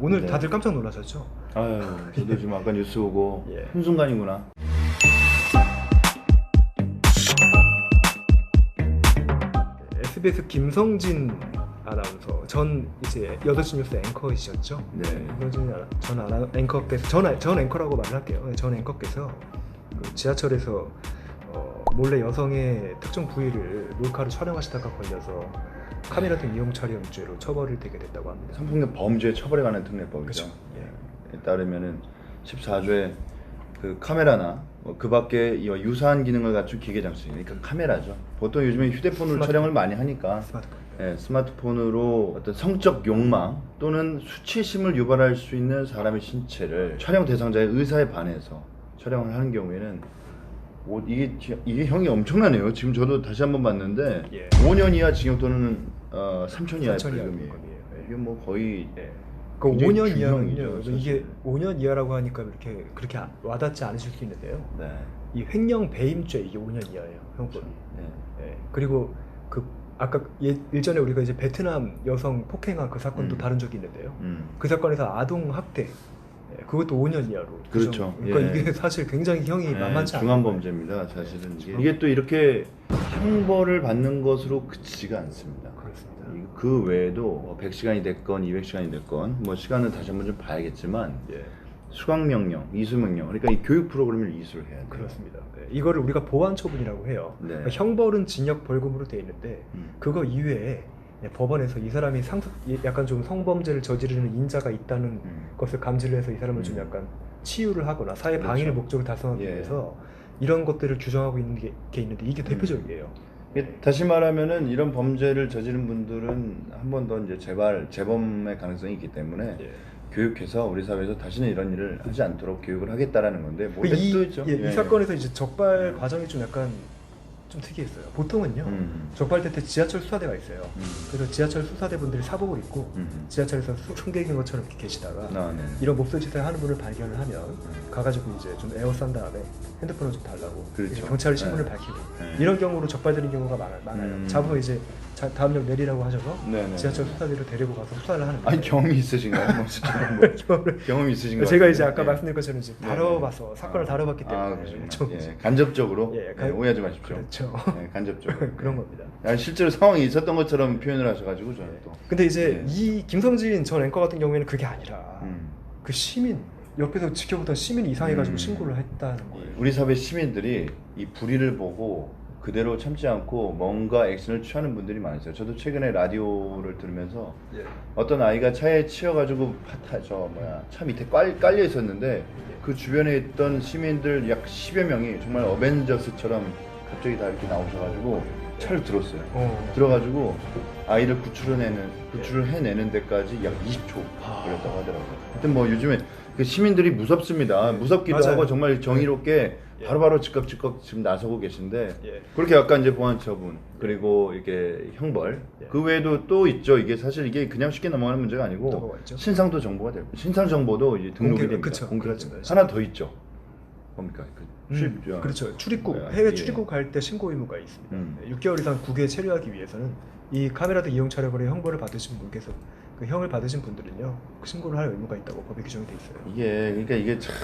오늘 네. 다들 깜짝 놀라셨죠? 아유, 저도 지금 아까 뉴스 보고 예. 한순간이구나. SBS 김성진 아나운서 전 이제 8시 뉴스 앵커이셨죠? 네. 김성진 전 앵커께서 전 앵커라고 말을 할게요. 전 앵커께서 그 지하철에서 몰래 여성의 특정 부위를 몰카로 촬영하시다가 걸려서 카메라 등 이용 촬영죄로 처벌을 되게 됐다고 합니다. 성폭력 범죄 처벌에 관한 특례법이죠. 그렇죠. 예. 따르면은 14조에 그 카메라나 그 밖에 이와 유사한 기능을 갖춘 기계 장치, 그러니까 카메라죠. 보통 요즘에 휴대폰으로 촬영을 많이 하니까 스마트폰. 예, 스마트폰으로 어떤 성적 욕망 또는 수치심을 유발할 수 있는 사람의 신체를 촬영 대상자의 의사에 반해서 촬영을 하는 경우에는 이게 형이 엄청나네요. 지금 저도 다시 한번 봤는데 예. 5년 이하 징역 또는 3천 이하의 3천 이하 벌금이에요. 벌금이에요. 예. 이게 뭐 거의 그 굉장히 5년 중형이죠, 이하면요. 사실. 이게 5년 이하라고 하니까 그렇게 와닿지 않으실 수 있는데요. 네. 이 횡령 배임죄 이게 5년 이하예요. 형법이. 네. 예. 그리고 그 아까 일전에 우리가 이제 베트남 여성 폭행한 그 사건도 다룬 적이 있는데요. 그 사건에서 아동 학대 그것도 5년 이하로. 그렇죠. 그러니까 예. 이게 사실 굉장히 형이 만만치 않아요. 중한 범죄입니다. 사실은 이게 또 이렇게 형벌을 받는 것으로 그치지가 않습니다. 그렇습니다. 그 외에도 100시간이 됐건 200시간이 됐건 뭐 시간은 다시 한번 좀 봐야겠지만 예. 수강명령, 이수명령, 그러니까 이 교육 프로그램을 이수를 해야 돼요. 그렇습니다. 이거를 우리가 보완 처분이라고 해요. 네. 그러니까 형벌은 징역 벌금으로 돼 있는데 그거 이외에 법원에서 이 사람이 약간 좀 성범죄를 저지르는 인자가 있다는 것을 감지를 해서 이 사람을 좀 약간 치유를 하거나 사회 방위를 그렇죠. 목적으로 달성하기 예. 위해서 이런 것들을 규정하고 있는 게 있는데 이게 대표적이에요. 다시 말하면은 이런 범죄를 저지른 분들은 한 번 더 이제 재범의 가능성이 있기 때문에 예. 교육해서 우리 사회에서 다시는 이런 일을 하지 않도록 교육을 하겠다라는 건데 뭐 이, 있죠. 이 사건에서 이제 적발 과정이 좀 약간 좀 특이했어요. 보통은요 적발될 때 지하철 수사대가 있어요. 그래서 지하철 수사대 분들이 사복을 입고 지하철에서 승객인 것처럼 이렇게 계시다가 네. 이런 몹쓸 짓을 하는 분을 발견을 하면 가가지고 이제 좀 에워싼 다음에 핸드폰을 좀 달라고 그렇죠. 경찰에 신문을 네. 밝히고 네. 이런 경우로 적발되는 경우가 많아요. 잡으면 이제 다음역 내리라고 하셔서 네네. 지하철 수사대로 데리고 가서 수사를 하는 거예요. 아니 경험이 있으신가요? 뭐 진짜 뭐 경험이 있으신가요? 제가 이제 아까 네. 말씀드린 것처럼 이제 다뤄봐서 사건을 다뤄봤기 때문에 그러시구나. 좀 예, 간접적으로 예, 오해하지 마십시오. 그렇죠. 네, 간접적으로 그런 겁니다. 아니, 실제로 상황이 있었던 것처럼 표현을 하셔가지고 저는 또 근데 이제 네. 이 김성진 전 앵커 같은 경우에는 그게 아니라 음. 그 시민 옆에서 지켜보던 시민이 이상해가지고 신고를 했다는 거예요. 우리 사회 시민들이 이 불의를 보고 그대로 참지 않고 뭔가 액션을 취하는 분들이 많으세요. 저도 최근에 라디오를 들으면서 예. 어떤 아이가 차에 치여가지고 차 밑에 깔려 있었는데 그 주변에 있던 시민들 약 10여 명이 정말 어벤져스처럼 갑자기 다 이렇게 나오셔가지고 차를 들었어요. 들어가지고 아이를 구출을 해내는 데까지 약 20초 걸렸다고 하더라고요. 하여튼 뭐 요즘에 그 시민들이 무섭습니다. 무섭기도 맞아요. 하고 정말 정의롭게 예. 바로바로 즉각 지금 나서고 계신데 예. 그렇게 약간 이제 보안 처분 그리고 이렇게 형벌 예. 그 외에도 또 있죠. 이게 사실 이게 그냥 쉽게 넘어가는 문제가 또 아니고 뭐가 있죠? 신상도 정보가 되고 신상 정보도 이제 등록이 됩니다. 그쵸. 공개가 그렇죠. 됩니다. 하나 더 있죠. 뭡니까? 그렇죠. 출입국 예. 해외 출입국 갈 때 신고 의무가 있습니다. 6개월 이상 국외에 체류하기 위해서는 이 카메라 등 이용 촬영으로 형벌을 받으신 분께서 그 형을 받으신 분들은요 그 신고를 할 의무가 있다고 법에 규정이 돼 있어요. 이게 참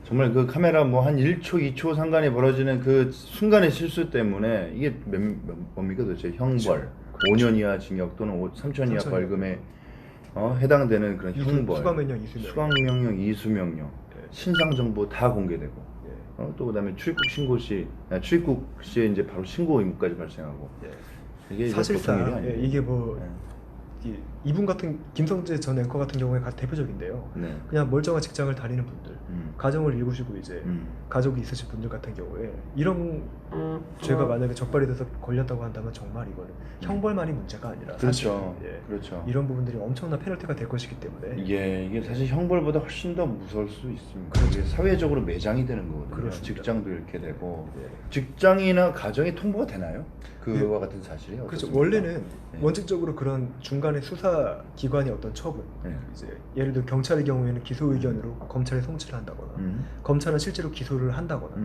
정말 그 카메라 뭐 한 1초, 2초 상간에 벌어지는 그 순간의 실수 때문에 이게 뭡니까 도대체 형벌 5년 이하 징역 또는 3천 이하 벌금에 해당되는 그런 형벌, 수강명령, 이수명령, 신상 정보 다 공개되고 또 그다음에 출입국 시에 이제 바로 신고 의무까지 발생하고 이게 사실상 보통 일이 아니에요. 이게 뭐 이분 같은 김성재 전 앵커 같은 경우에 대표적인데요. 네. 그냥 멀쩡한 직장을 다니는 분들, 가정을 이루시고 이제 가족이 있으신 분들 같은 경우에 이런 죄가 만약에 적발이 돼서 걸렸다고 한다면 정말 이거는 형벌만이 문제가 아니라 사실 그렇죠. 이런 부분들이 엄청난 페널티가 될 것이기 때문에 이게 사실 형벌보다 훨씬 더 무서울 수 있습니다. 이게 사회적으로 매장이 되는 거거든요. 그렇습니다. 직장도 잃게 되고 직장이나 가정이 통보가 되나요? 그와 같은 사실이 그렇죠. 어떻습니까? 원래는 원칙적으로 그런 중간에 수사 기관의 어떤 처분, 이제 예를 들어 경찰의 경우에는 기소 의견으로 검찰에 송치를 한다거나, 검찰은 실제로 기소를 한다거나,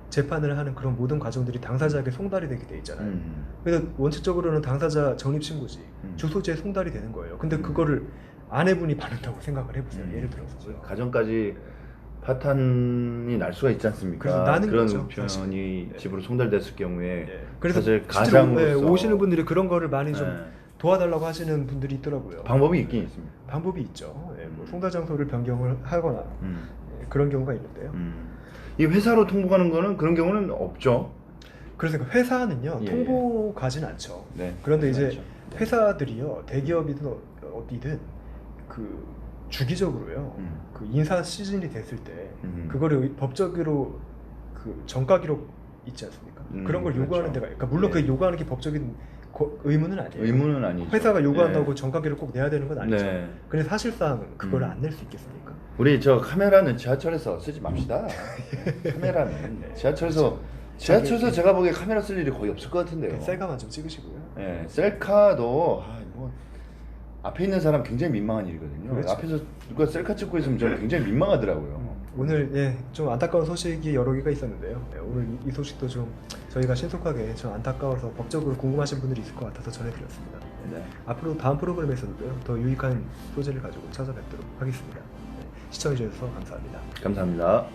재판을 하는 그런 모든 과정들이 당사자에게 송달이 되게 돼 있잖아요. 그래서 원칙적으로는 당사자 적립신고지, 주소지에 송달이 되는 거예요. 근데 그거를 아내분이 받는다고 생각을 해보세요. 예를 들어서 가정까지 파탄이 날 수가 있지 않습니까? 그래서 나는 그런 거죠, 우편이 사실. 집으로 송달됐을 경우에 그래서 사실 실제로, 가장으로서 오시는 분들이 그런 거를 많이 좀 예. 도와달라고 하시는 분들이 있더라고요. 방법이 있긴 있습니다. 방법이 있죠. 뭐 송달 장소를 변경을 하거나 그런 경우가 있는데요. 이 회사로 통보하는 거는 그런 경우는 없죠. 그래서 그 회사는요 예. 통보 가진 않죠. 네, 그런데 이제 그렇죠. 회사들이요 대기업이든 어디든 그 주기적으로요 그 인사 시즌이 됐을 때 그거를 법적으로 그 정가 기록 있지 않습니까? 그런 걸 요구하는 그렇죠. 데가 그러니까 물론 예. 그 요구하는 게 법적인 의무는 아니에요. 의무는 아니죠. 회사가 요구한다고 네. 정가 기록 꼭 내야 되는 건 아니죠. 네. 근데 사실상 그걸 안 낼 수 있겠습니까? 우리 저 카메라는 지하철에서 쓰지 맙시다. 카메라는 지하철에서 제가 보기에 카메라 쓸 일이 거의 없을 것 같은데요. 셀카만 좀 찍으시고요. 네, 셀카도 뭐 앞에 있는 사람 굉장히 민망한 일이거든요. 그렇죠. 앞에서 누가 셀카 찍고 있으면 저는 굉장히 민망하더라고요. 오늘 좀 안타까운 소식이 여러 개가 있었는데요. 오늘 이 소식도 좀 저희가 신속하게 좀 안타까워서 법적으로 궁금하신 분들이 있을 것 같아서 전해드렸습니다. 네. 앞으로 다음 프로그램에서도요 더 유익한 소재를 가지고 찾아뵙도록 하겠습니다. 시청해주셔서 감사합니다. 감사합니다.